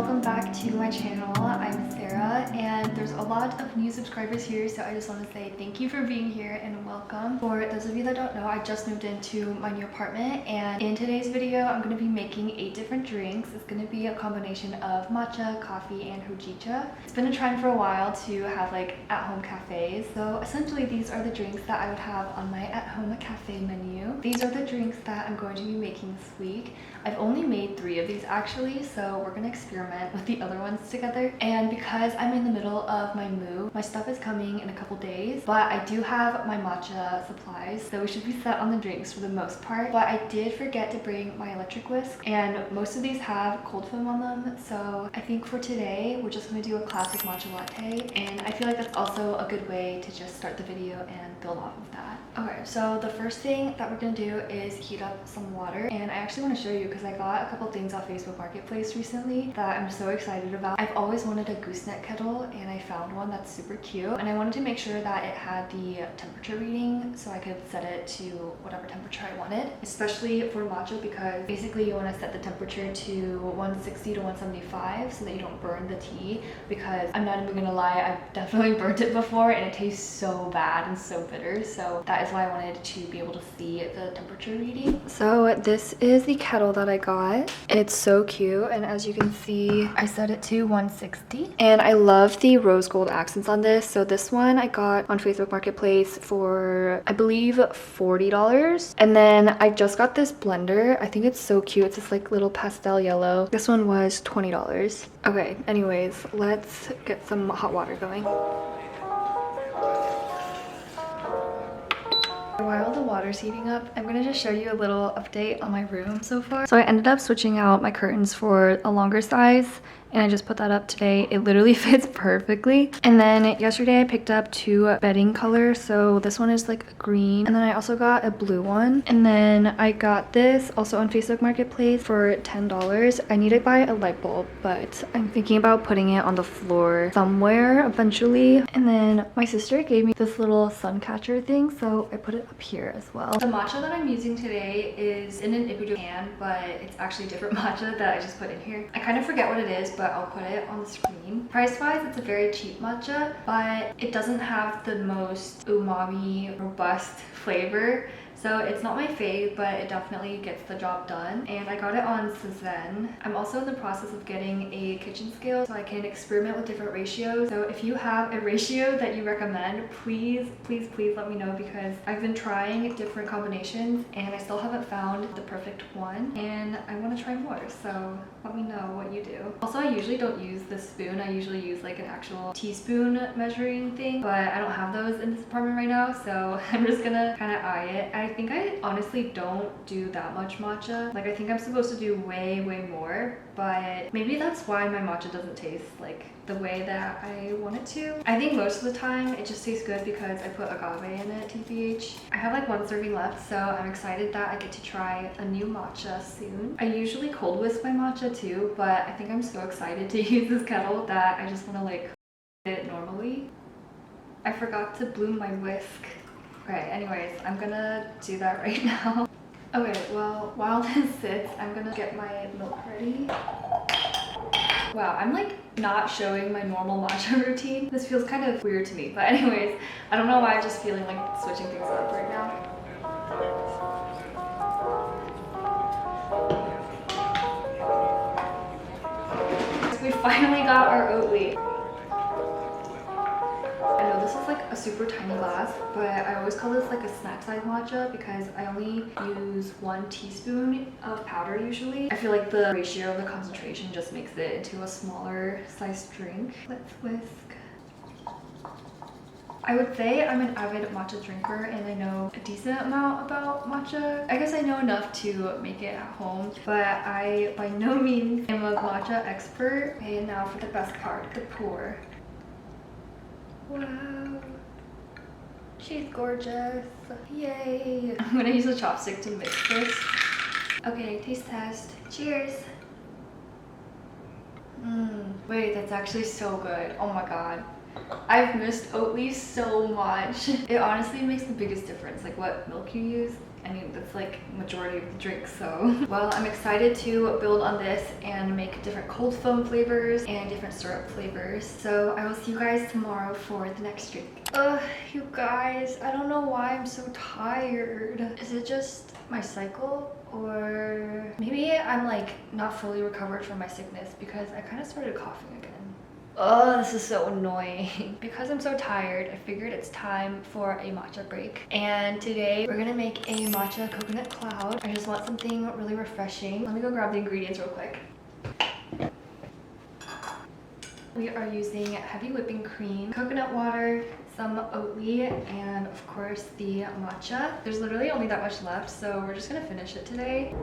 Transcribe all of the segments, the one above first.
welcome back to my channel. I'm Sarah and there's a lot of new subscribers here, so I just want to say thank you for being here and welcome. For those of you that don't know, I just moved into my new apartment, and in today's video I'm going to be making 8 different drinks. It's going to be a combination of matcha, coffee, and hojicha. It's been a trend for a while to have like at-home cafes, so essentially these are the drinks that I would have on my at-home cafe menu. These are the drinks that I'm going to be making this week. I've only made 3 of these actually, so we're gonna experiment with the other ones together. And because I'm in the middle of my move, my stuff is coming in a couple days, but I do have my matcha supplies, so we should be set on the drinks for the most part. But I did forget to bring my electric whisk, and most of these have cold foam on them, so I think for today we're just gonna do a classic matcha latte, and I feel like that's also a good way to just start the video and build off of that. Okay, so the first thing that we're gonna do is heat up some water, and I actually want to show you because I got a couple things off Facebook Marketplace recently that I'm so excited about. I've always wanted a gooseneck kettle, and I found one that's super cute, and I wanted to make sure that it had the temperature reading so I could set it to whatever temperature I wanted, especially for matcha, because basically you want to set the temperature to 160 to 175 so that you don't burn the tea, because I'm not even gonna lie, I've definitely burnt it before and it tastes so bad and so bitter, so that is why I wanted to be able to see the temperature reading. So this is the kettle that I got. It's so cute, and as you can see I set it to 160, and I love the rose gold accents on this. So this one I got on Facebook Marketplace for I believe $40, and then I just got this blender. I think it's so cute. It's this like little pastel yellow. This one was $20. Okay, anyways, let's get some hot water going. While the water's heating up, I'm gonna just show you a little update on my room so far. So I ended up switching out my curtains for a longer size, and I just put that up today. It literally fits perfectly. And then yesterday I picked up 2 bedding colors. So this one is like a green, and then I also got a blue one. And then I got this also on Facebook Marketplace for $10. I need to buy a light bulb, but I'm thinking about putting it on the floor somewhere eventually. And then my sister gave me this little sun catcher thing, so I put it up here as well. The matcha that I'm using today is in an ibudo can, but it's actually different matcha that I just put in here. I kind of forget what it is, but I'll put it on the screen. Price-wise, it's a very cheap matcha, but it doesn't have the most umami, robust flavor. So it's not my fave, but it definitely gets the job done. And I got it on Zen. I'm also in the process of getting a kitchen scale so I can experiment with different ratios. So if you have a ratio that you recommend, please let me know, because I've been trying different combinations and I still haven't found the perfect one, and I want to try more, so let me know what you do. Also, I usually don't use this spoon. I usually use like an actual teaspoon measuring thing, but I don't have those in this apartment right now, so I'm just gonna kind of eye it. I think I honestly don't do that much matcha. Like, I think I'm supposed to do way more, but maybe that's why my matcha doesn't taste like the way that I want it to. I think most of the time it just tastes good because I put agave in it, TBH. I have like 1 serving left, so I'm excited that I get to try a new matcha soon. I usually cold whisk my matcha too, but I think I'm so excited to use this kettle that I just want to like it normally. I forgot to bloom my whisk. Okay, anyways, I'm gonna do that right now. Okay, well, while this sits, I'm gonna get my milk ready. Wow, I'm like not showing my normal matcha routine. This feels kind of weird to me, but anyways, I don't know why I'm just feeling like switching things up right now. We finally got our Oatly. I know this is like a super tiny glass, but I always call this like a snack size matcha because I only use 1 teaspoon of powder usually. I feel like the ratio of the concentration just makes it into a smaller sized drink. Let's whisk. I would say I'm an avid matcha drinker and I know a decent amount about matcha. I guess I know enough to make it at home, but I by no means am a matcha expert. Okay, now for the best part, the pour. Wow, she's gorgeous. Yay. I'm gonna use a chopstick to mix this. Okay, taste test. Cheers. Wait, that's actually so good. Oh my god. I've missed Oatly so much. It honestly makes the biggest difference, like what milk you use. I mean, that's like majority of the drink, so. Well, I'm excited to build on this and make different cold foam flavors and different syrup flavors. So I will see you guys tomorrow for the next drink. Ugh, you guys, I don't know why I'm so tired. Is it just my cycle? Or maybe I'm like not fully recovered from my sickness because I kind of started coughing again. Oh, this is so annoying. Because I'm so tired, I figured it's time for a matcha break. And today we're gonna make a matcha coconut cloud. I just want something really refreshing. Let me go grab the ingredients real quick. We are using heavy whipping cream, coconut water, some Oatly, and of course the matcha. There's literally only that much left, so we're just gonna finish it today.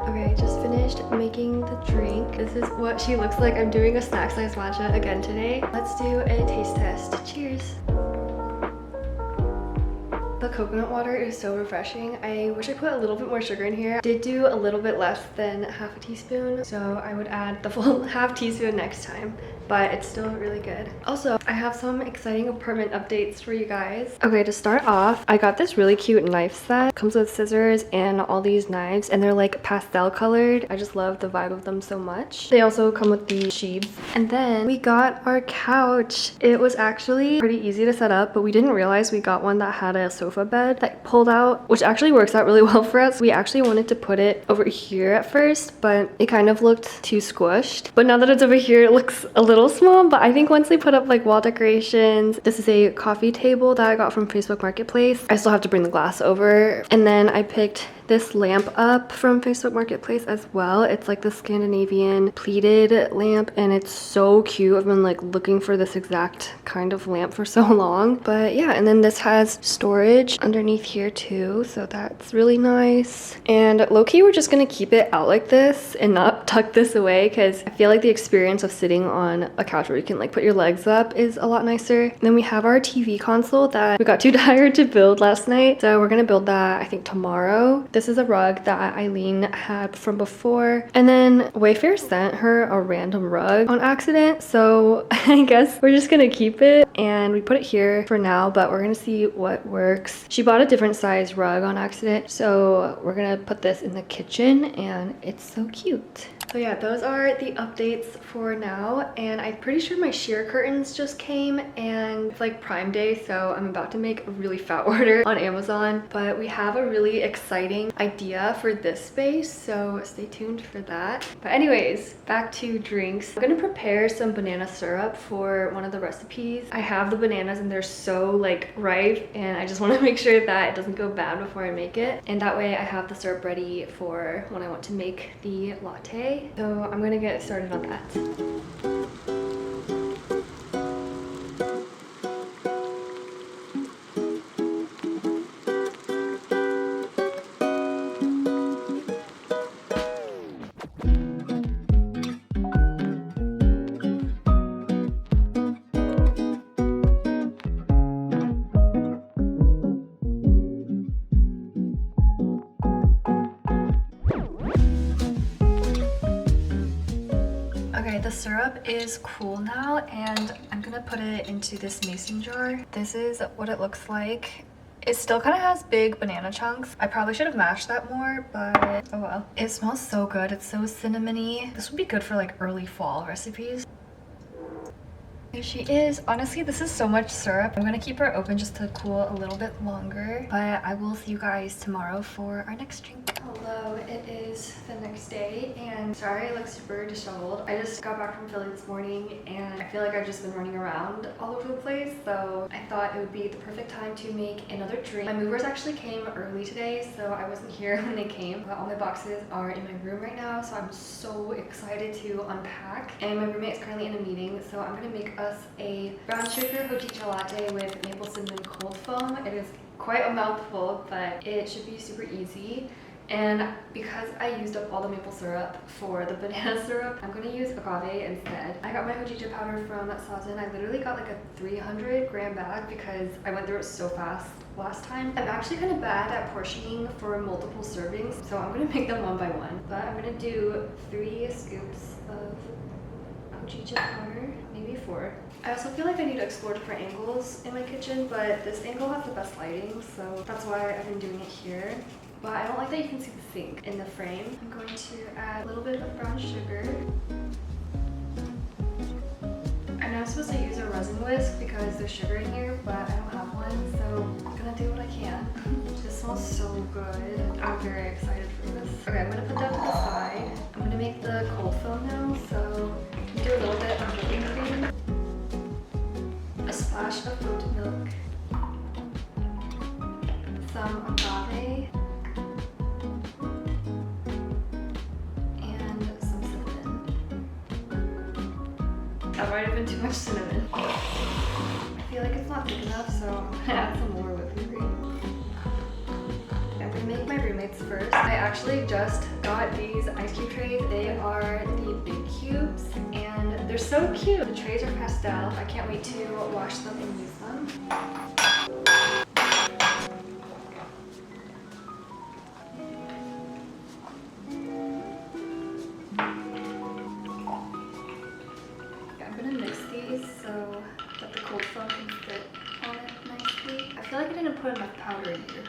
Okay, just finished making the drink. This is what she looks like. I'm doing a snack size matcha again today. Let's do a taste test. Cheers. The coconut water is so refreshing. I wish I put a little bit more sugar in here. Did do a little bit less than half a teaspoon, so I would add the full half teaspoon next time, but it's still really good. Also, I have some exciting apartment updates for you guys. Okay, to start off, I got this really cute knife set. It comes with scissors and all these knives, and they're like pastel colored. I just love the vibe of them so much. They also come with the sheaths. And then we got our couch. It was actually pretty easy to set up, but we didn't realize we got one that had a sofa bed that pulled out, which actually works out really well for us. We actually wanted to put it over here at first, but it kind of looked too squished. But now that it's over here, it looks a little small, but I think once they put up like wall decorations, this is a coffee table that I got from Facebook Marketplace. I still have to bring the glass over. And then I picked this lamp up from Facebook Marketplace as well. It's like the Scandinavian pleated lamp, and it's so cute. I've been like looking for this exact kind of lamp for so long. But yeah, and then this has storage underneath here too, so that's really nice. And low-key, we're just gonna keep it out like this and not tuck this away, because I feel like the experience of sitting on a couch where you can like put your legs up is a lot nicer. And then we have our TV console that we got too tired to build last night, so we're gonna build that I think tomorrow. This is a rug that Eileen had from before, and then Wayfair sent her a random rug on accident, so I guess we're just gonna keep it and we put it here for now, but we're gonna see what works. She bought a different size rug on accident, so we're gonna put this in the kitchen, and it's so cute. So yeah, those are the updates for now, and I'm pretty sure my sheer curtains just came, and it's like Prime Day, so I'm about to make a really fat order on Amazon, but we have a really exciting idea for this space, so stay tuned for that. But anyways, back to drinks. I'm gonna prepare some banana syrup for one of the recipes. I have the bananas and they're so like ripe, and I just want to make sure that it doesn't go bad before I make it, and that way I have the syrup ready for when I want to make the latte. So I'm gonna get started on that. Okay, the syrup is cool now, and I'm gonna put it into this mason jar. This is what it looks like. It still kind of has big banana chunks. I probably should have mashed that more, but oh well. It smells so good. It's so cinnamony. This would be good for like early fall recipes. Here she is. Honestly, this is so much syrup. I'm gonna keep her open just to cool a little bit longer, but I will see you guys tomorrow for our next drink. Hello, it is the next day, and sorry I look super disheveled. I just got back from Philly this morning and I feel like I've just been running around all over the place, so I thought it would be the perfect time to make another dream. My movers actually came early today, so I wasn't here when they came, but all my boxes are in my room right now, so I'm so excited to unpack. And my roommate is currently in a meeting, so I'm gonna make us a brown sugar hojicha latte with maple cinnamon cold foam. It is quite a mouthful, but it should be super easy. And because I used up all the maple syrup for the banana syrup, I'm gonna use agave instead. I got my hojicha powder from Sazin. I literally got like a 300 gram bag because I went through it so fast last time. I'm actually kind of bad at portioning for multiple servings, so I'm gonna make them one by one. But I'm gonna do 3 scoops of hojicha powder, maybe 4. I also feel like I need to explore different angles in my kitchen, but this angle has the best lighting, so that's why I've been doing it here. But I don't like that you can see the sink in the frame. I'm going to add a little bit of brown sugar. I'm not supposed to use a resin whisk because there's sugar in here, but I don't have one, so I'm gonna do what I can. This smells so good. I'm very excited for this. Okay, I'm gonna put that to the side. I'm gonna make the cold foam now, so I'm gonna do a little bit of whipping cream, a splash of oat milk, some agave, that might have been too much cinnamon. I feel like it's not thick enough, so I'm gonna add some more whipping cream. I'm gonna make my roommates first. I actually just got these ice cube trays. They are the big cubes, and they're so cute. The trays are pastel. I can't wait to wash them and use them. So that the cold foam can fit on it nicely. I feel like I didn't put enough powder in here.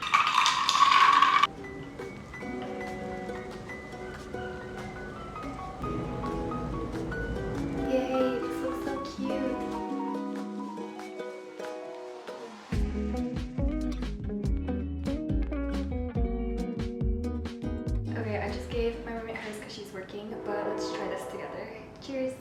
Yay, this looks so cute. Okay, I just gave my roommate hers because she's working, but let's try this together. Cheers.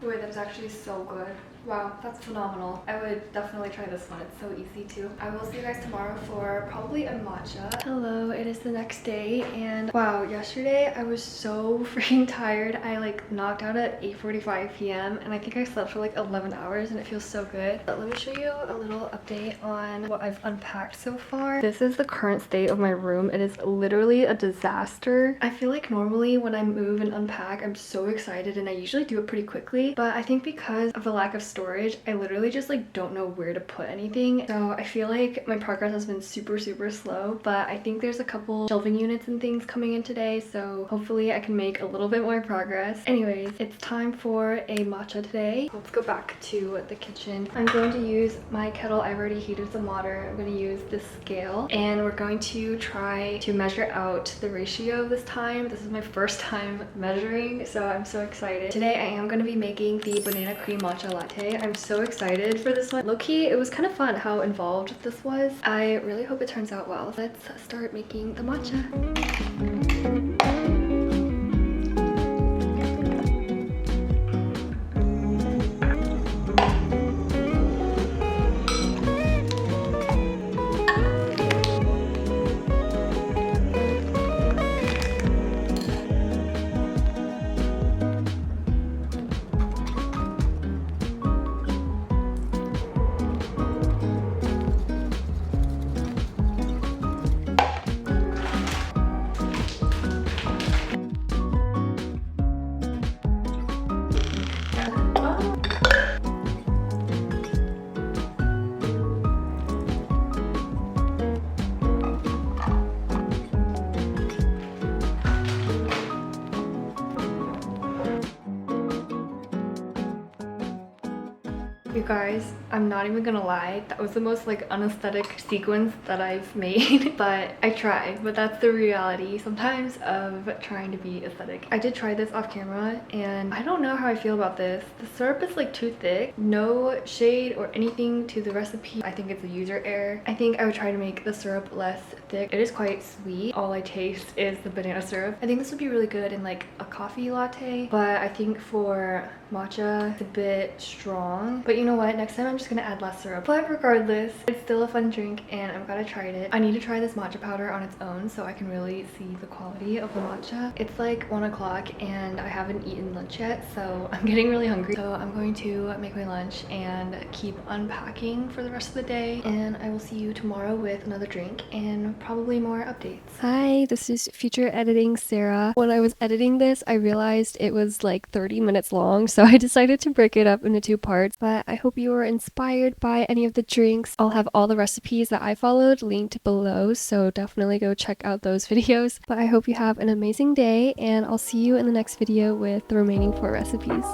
Wait, that was actually so good. Wow, that's phenomenal. I would definitely try this one. It's so easy too. I will see you guys tomorrow for probably a matcha. Hello, it is the next day, and wow, yesterday I was so freaking tired. I like knocked out at 8:45 p.m. and I think I slept for like 11 hours and it feels so good. But let me show you a little update on what I've unpacked so far. This is the current state of my room. It is literally a disaster. I feel like normally when I move and unpack, I'm so excited and I usually do it pretty quickly. But I think because of the lack of storage, I literally just like don't know where to put anything. So I feel like my progress has been super slow, but I think there's a couple shelving units and things coming in today, so hopefully I can make a little bit more progress. Anyways, it's time for a matcha today. Let's go back to the kitchen. I'm going to use my kettle. I've already heated some water. I'm going to use this scale and we're going to try to measure out the ratio this time. This is my first time measuring, so I'm so excited. Today I am going to be making the banana cream matcha latte. I'm so excited for this one. Low-key, it was kind of fun how involved this was. I really hope it turns out well. Let's start making the matcha. You guys, I'm not even gonna lie, that was the most like unaesthetic sequence that I've made. But I tried, but that's the reality sometimes of trying to be aesthetic. I did try this off camera and I don't know how I feel about this. The syrup is like too thick. No shade or anything to the recipe. I think it's a user error. I think I would try to make the syrup less thick. It is quite sweet. All I taste is the banana syrup. I think this would be really good in like a coffee latte, but I think for matcha it's a bit strong. But you know what, next time I'm just gonna add less syrup. But regardless, it's still a fun drink and I'm glad I tried it. I need to try this matcha powder on its own so I can really see the quality of the matcha. It's like 1 o'clock and I haven't eaten lunch yet, so I'm getting really hungry. So I'm going to make my lunch and keep unpacking for the rest of the day, and I will see you tomorrow with another drink and probably more updates. Hi, this is future editing Sarah. When I was editing this, I realized it was like 30 minutes long, so I decided to break it up into 2 parts. But I hope you were inspired by any of the drinks. I'll have all the recipes that I followed linked below, so definitely go check out those videos. But I hope you have an amazing day, and I'll see you in the next video with the remaining 4 recipes.